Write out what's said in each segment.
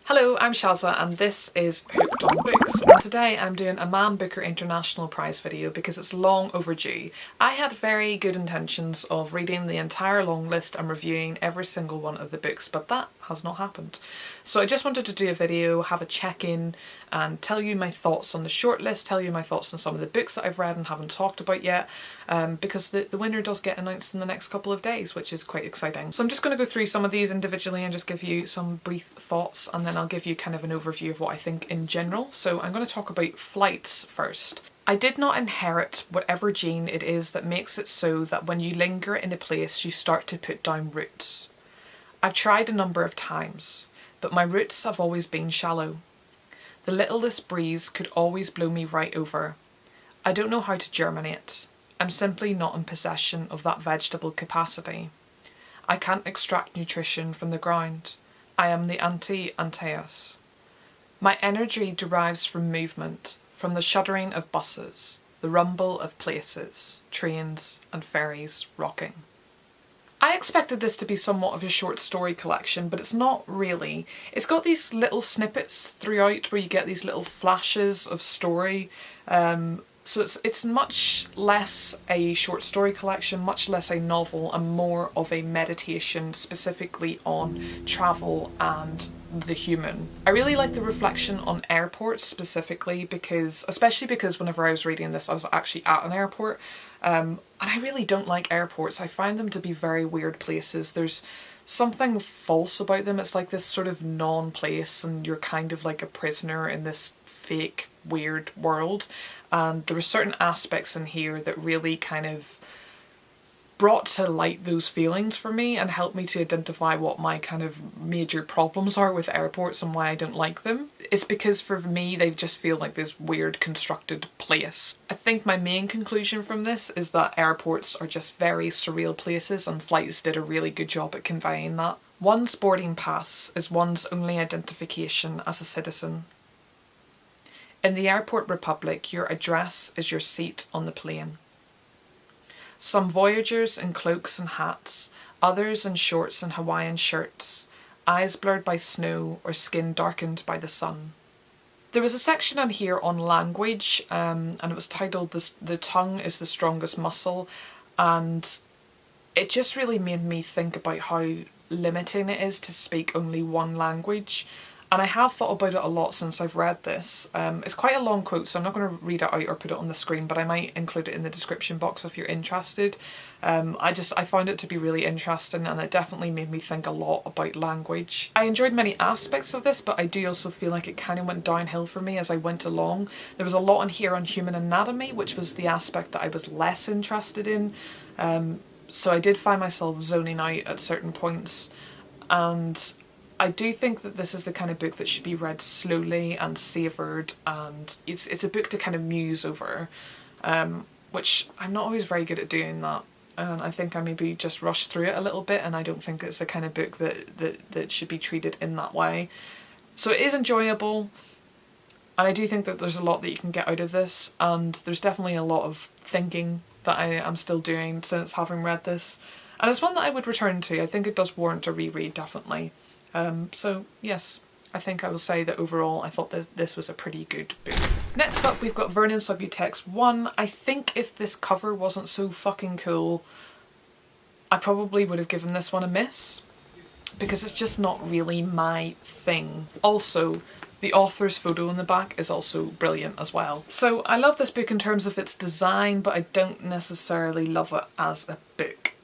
Hello, I'm Shazza and this is Hooked on Books, and today I'm doing a Man Booker International Prize video because it's long overdue. I had very good intentions of reading the entire long list and reviewing every single one of the books, but that has not happened. So I just wanted to do a video, have a check-in and tell you my thoughts on the shortlist, tell you my thoughts on some of the books that I've read and haven't talked about yet, because the winner does get announced in the next couple of days, which is quite exciting. So I'm just going to go through some of these individually and just give you some brief thoughts, and then I'll give you kind of an overview of what I think in general. So I'm going to talk about Flights first. I did not inherit whatever gene it is that makes it so that when you linger in a place you start to put down roots. I've tried a number of times, but my roots have always been shallow. The littlest breeze could always blow me right over. I don't know how to germinate. I'm simply not in possession of that vegetable capacity. I can't extract nutrition from the ground. I am the anti-Antaeus. My energy derives from movement, from the shuddering of buses, the rumble of places, trains and ferries rocking. I expected this to be somewhat of a short story collection, but it's not really. It's got these little snippets throughout where you get these little flashes of story. So it's much less a short story collection, much less a novel, and more of a meditation specifically on travel and the human. I really like the reflection on airports specifically especially because whenever I was reading this I was actually at an airport, and I really don't like airports. I find them to be very weird places. There's something false about them. It's like this sort of non-place and you're kind of like a prisoner in this fake weird world, and there were certain aspects in here that really kind of brought to light those feelings for me and helped me to identify what my kind of major problems are with airports and why I don't like them. It's because for me they just feel like this weird constructed place. I think my main conclusion from this is that airports are just very surreal places, and Flights did a really good job at conveying that. One's boarding pass is one's only identification as a citizen. In the airport republic, your address is your seat on the plane. Some voyagers in cloaks and hats, others in shorts and Hawaiian shirts, eyes blurred by snow or skin darkened by the sun. There was a section on here on language, and it was titled The Tongue is the Strongest Muscle, and it just really made me think about how limiting it is to speak only one language. And I have thought about it a lot since I've read this. It's quite a long quote, so I'm not going to read it out or put it on the screen, but I might include it in the description box if you're interested. I found it to be really interesting, and it definitely made me think a lot about language. I enjoyed many aspects of this, but I do also feel like it kind of went downhill for me as I went along. There was a lot in here on human anatomy, which was the aspect that I was less interested in. So I did find myself zoning out at certain points, and I do think that this is the kind of book that should be read slowly and savoured, and it's a book to kind of muse over, which I'm not always very good at doing that, and I think I maybe just rushed through it a little bit, and I don't think it's the kind of book that should be treated in that way. So it is enjoyable, and I do think that there's a lot that you can get out of this, and there's definitely a lot of thinking that I am still doing since having read this, and it's one that I would return to. I think it does warrant a reread, definitely. So yes, I think I will say that overall I thought that this was a pretty good book. Next up we've got Vernon Subutex 1. I think if this cover wasn't so fucking cool, I probably would have given this one a miss, because it's just not really my thing. Also, the author's photo in the back is also brilliant as well. So I love this book in terms of its design, but I don't necessarily love it as a book.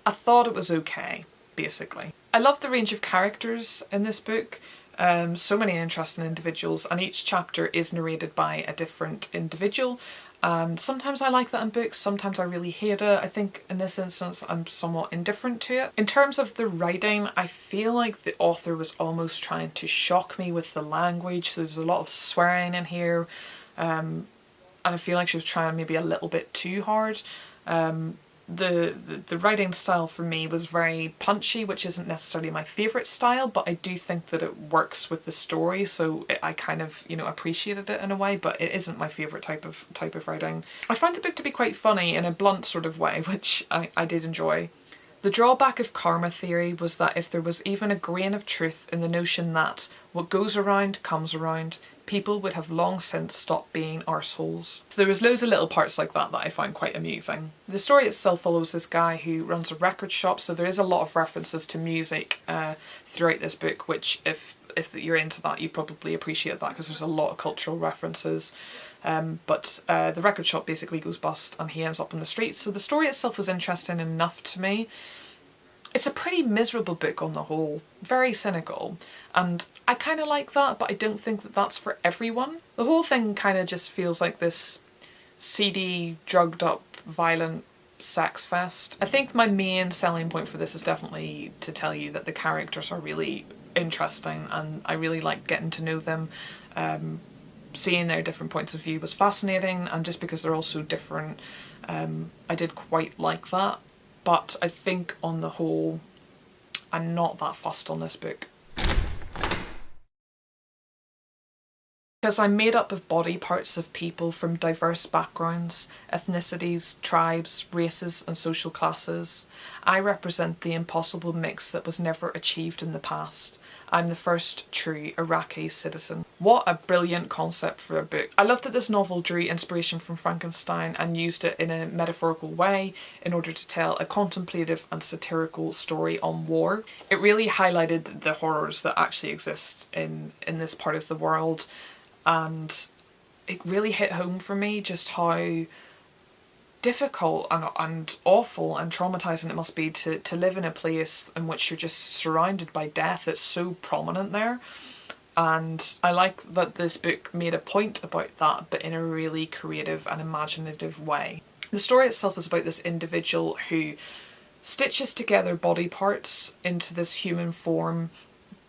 I thought it was okay, basically. I love the range of characters in this book, so many interesting individuals, and each chapter is narrated by a different individual, and sometimes I like that in books, sometimes I really hate it. I think in this instance I'm somewhat indifferent to it. In terms of the writing, I feel like the author was almost trying to shock me with the language, so there's a lot of swearing in here, and I feel like she was trying maybe a little bit too hard. The writing style for me was very punchy, which isn't necessarily my favourite style, but I do think that it works with the story, so I kind of, you know, appreciated it in a way, but it isn't my favourite type of writing. I found the book to be quite funny in a blunt sort of way, which I did enjoy. The drawback of karma theory was that if there was even a grain of truth in the notion that what goes around comes around, people would have long since stopped being arseholes. So there was loads of little parts like that I found quite amusing. The story itself follows this guy who runs a record shop, so there is a lot of references to music throughout this book, which if you're into that, you probably appreciate that because there's a lot of cultural references. But the record shop basically goes bust and he ends up on the streets. So the story itself was interesting enough to me. It's a pretty miserable book on the whole, very cynical, and I kind of like that, but I don't think that that's for everyone. The whole thing kind of just feels like this seedy, drugged up, violent sex fest. I think my main selling point for this is definitely to tell you that the characters are really interesting and I really like getting to know them. Seeing their different points of view was fascinating, and just because they're all so different, I did quite like that. But I think on the whole, I'm not that fussed on this book. Because I'm made up of body parts of people from diverse backgrounds, ethnicities, tribes, races and social classes. I represent the impossible mix that was never achieved in the past. I'm the first true Iraqi citizen. What a brilliant concept for a book. I love that this novel drew inspiration from Frankenstein and used it in a metaphorical way in order to tell a contemplative and satirical story on war. It really highlighted the horrors that actually exist in this part of the world, and it really hit home for me just how difficult and awful and traumatizing it must be to live in a place in which you're just surrounded by death. It's so prominent there, and I like that this book made a point about that, but in a really creative and imaginative way. The story itself is about this individual who stitches together body parts into this human form,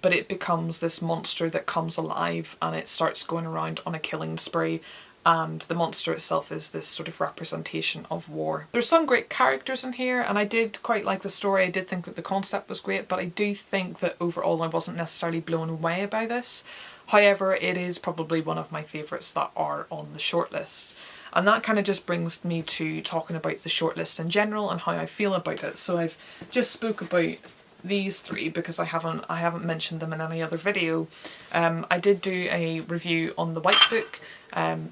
but it becomes this monster that comes alive and it starts going around on a killing spree. And the monster itself is this sort of representation of war. There's some great characters in here, and I did quite like the story. I did think that the concept was great, but I do think that overall I wasn't necessarily blown away by this. However, it is probably one of my favourites that are on the shortlist. And that kind of just brings me to talking about the shortlist in general and how I feel about it. So I've just spoke about these three because I haven't mentioned them in any other video. I did do a review on the White Book,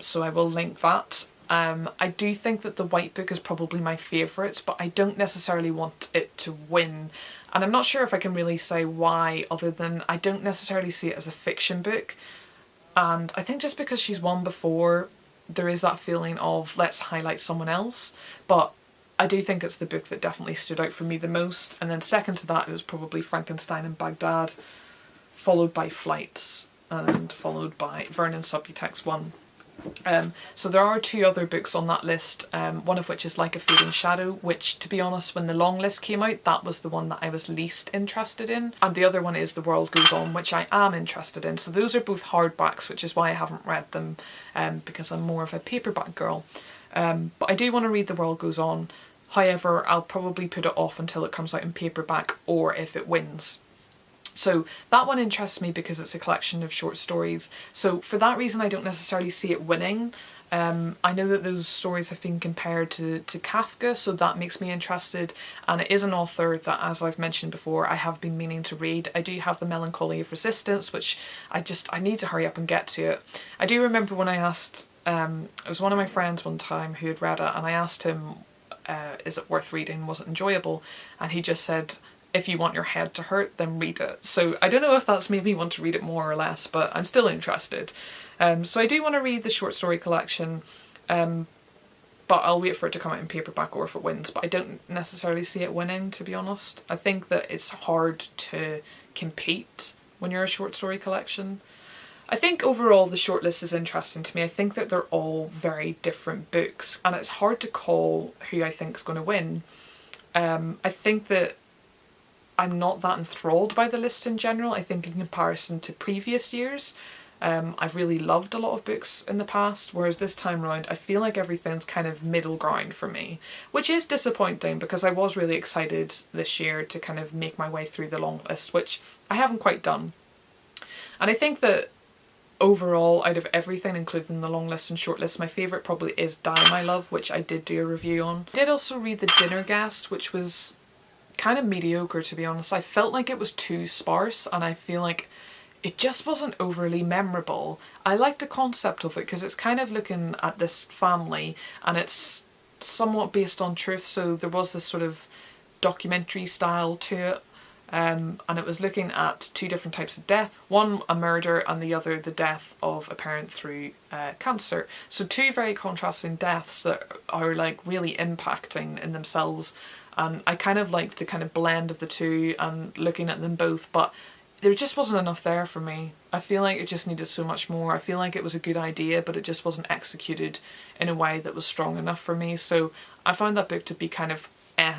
so I will link that. I do think that the White Book is probably my favourite, but I don't necessarily want it to win. And I'm not sure if I can really say why, other than I don't necessarily see it as a fiction book. And I think just because she's won before, there is that feeling of let's highlight someone else. But I do think it's the book that definitely stood out for me the most. And then second to that, it was probably Frankenstein and Baghdad, followed by Flights, and followed by Vernon Subutex 1. So there are two other books on that list, one of which is Like a Fading Shadow, which, to be honest, when the long list came out, that was the one that I was least interested in. And the other one is The World Goes On, which I am interested in. So those are both hardbacks, which is why I haven't read them, because I'm more of a paperback girl. But I do want to read The World Goes On. However, I'll probably put it off until it comes out in paperback or if it wins. So that one interests me because it's a collection of short stories. So for that reason, I don't necessarily see it winning. I know that those stories have been compared to Kafka, so that makes me interested. And it is an author that, as I've mentioned before, I have been meaning to read. I do have The Melancholy of Resistance, which I need to hurry up and get to it. I do remember when I asked, it was one of my friends one time who had read it, and I asked him, is it worth reading? Was it enjoyable? And he just said, if you want your head to hurt, then read it. So I don't know if that's made me want to read it more or less, but I'm still interested. So I do want to read the short story collection, but I'll wait for it to come out in paperback or if it wins. But I don't necessarily see it winning, to be honest. I think that it's hard to compete when you're a short story collection. I think overall the shortlist is interesting to me. I think that they're all very different books, and it's hard to call who I think is going to win. I think that I'm not that enthralled by the list in general. I think in comparison to previous years, I've really loved a lot of books in the past, whereas this time round I feel like everything's kind of middle ground for me, which is disappointing because I was really excited this year to kind of make my way through the long list, which I haven't quite done. And I think that overall, out of everything, including the long list and short list, my favourite probably is Die My Love, which I did do a review on. I did also read The Dinner Guest, which was kind of mediocre, to be honest. I felt like it was too sparse, and I feel like it just wasn't overly memorable. I like the concept of it because it's kind of looking at this family and it's somewhat based on truth, so there was this sort of documentary style to it. And it was looking at two different types of death. One, a murder, and the other, the death of a parent through cancer. So two very contrasting deaths that are like really impacting in themselves. And I kind of liked the kind of blend of the two and looking at them both, but there just wasn't enough there for me. I feel like it just needed so much more. I feel like it was a good idea, but it just wasn't executed in a way that was strong enough for me. So I found that book to be kind of eh.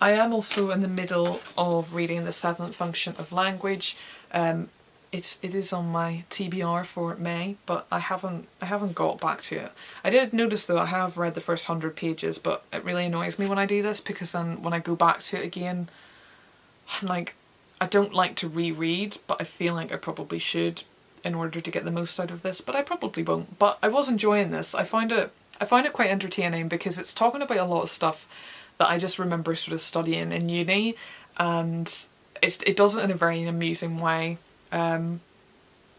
I am also in the middle of reading The Seventh Function of Language. It is on my TBR for May, but I haven't got back to it. I did notice though I have read the first 100 pages, but it really annoys me when I do this because then when I go back to it again, I'm like, I don't like to reread, but I feel like I probably should in order to get the most out of this, but I probably won't. But I was enjoying this. I find it quite entertaining because it's talking about a lot of stuff that I just remember sort of studying in uni, and it does it in a very amusing way.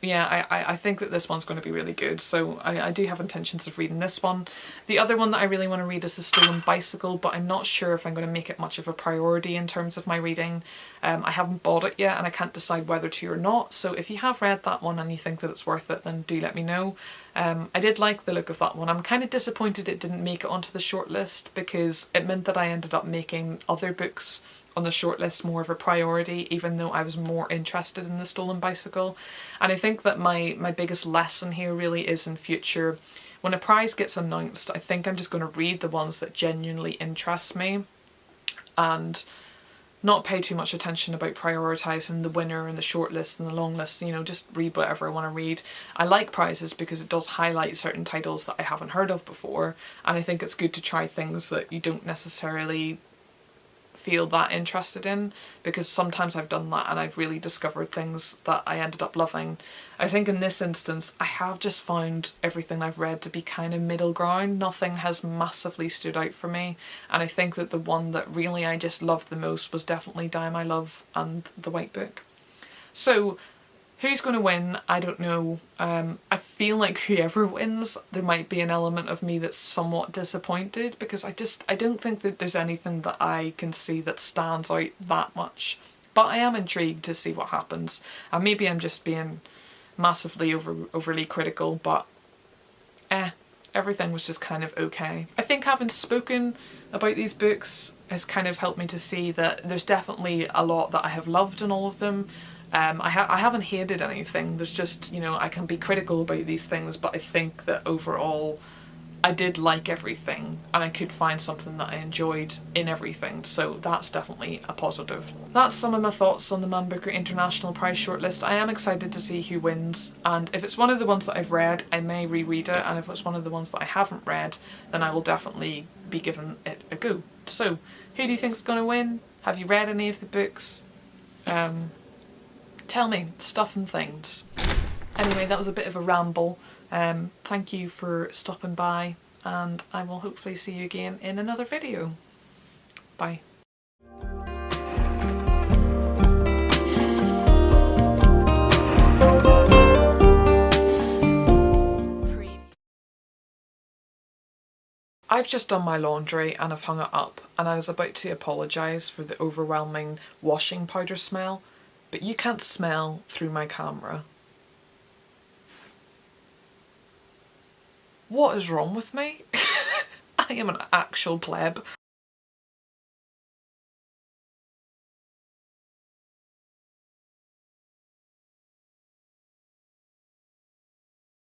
Yeah, I think that this one's going to be really good, so I do have intentions of reading this one. The other one that I really want to read is The Stolen Bicycle, but I'm not sure if I'm going to make it much of a priority in terms of my reading. I haven't bought it yet and I can't decide whether to or not, so if you have read that one and you think that it's worth it, then do let me know. I did like the look of that one. I'm kind of disappointed it didn't make it onto the shortlist because it meant that I ended up making other books on the shortlist more of a priority, even though I was more interested in The Stolen Bicycle. And I think that my biggest lesson here really is in future, when a prize gets announced, I think I'm just going to read the ones that genuinely interest me and not pay too much attention about prioritising the winner and the shortlist and the long list, you know, just read whatever I want to read. I like prizes because it does highlight certain titles that I haven't heard of before, and I think it's good to try things that you don't necessarily feel that interested in, because sometimes I've done that and I've really discovered things that I ended up loving. I think in this instance I have just found everything I've read to be kind of middle ground. Nothing has massively stood out for me, and I think that the one that really I just loved the most was definitely Die My Love and The White Book. So who's going to win? I don't know. I feel like whoever wins, there might be an element of me that's somewhat disappointed because I don't think that there's anything that I can see that stands out that much. But I am intrigued to see what happens. And maybe I'm just being massively overly critical, but everything was just kind of okay. I think having spoken about these books has kind of helped me to see that there's definitely a lot that I have loved in all of them. I haven't hated anything. There's just, you know, I can be critical about these things, but I think that overall I did like everything and I could find something that I enjoyed in everything, so that's definitely a positive. That's some of my thoughts on the Man Booker International Prize shortlist. I am excited to see who wins, and if it's one of the ones that I've read, I may reread it, and if it's one of the ones that I haven't read, then I will definitely be giving it a go. So, who do you think's going to win? Have you read any of the books? Tell me, stuff and things. Anyway, that was a bit of a ramble. Thank you for stopping by, and I will hopefully see you again in another video. Bye. I've just done my laundry and I've hung it up, and I was about to apologise for the overwhelming washing powder smell, but you can't smell through my camera. What is wrong with me? I am an actual pleb.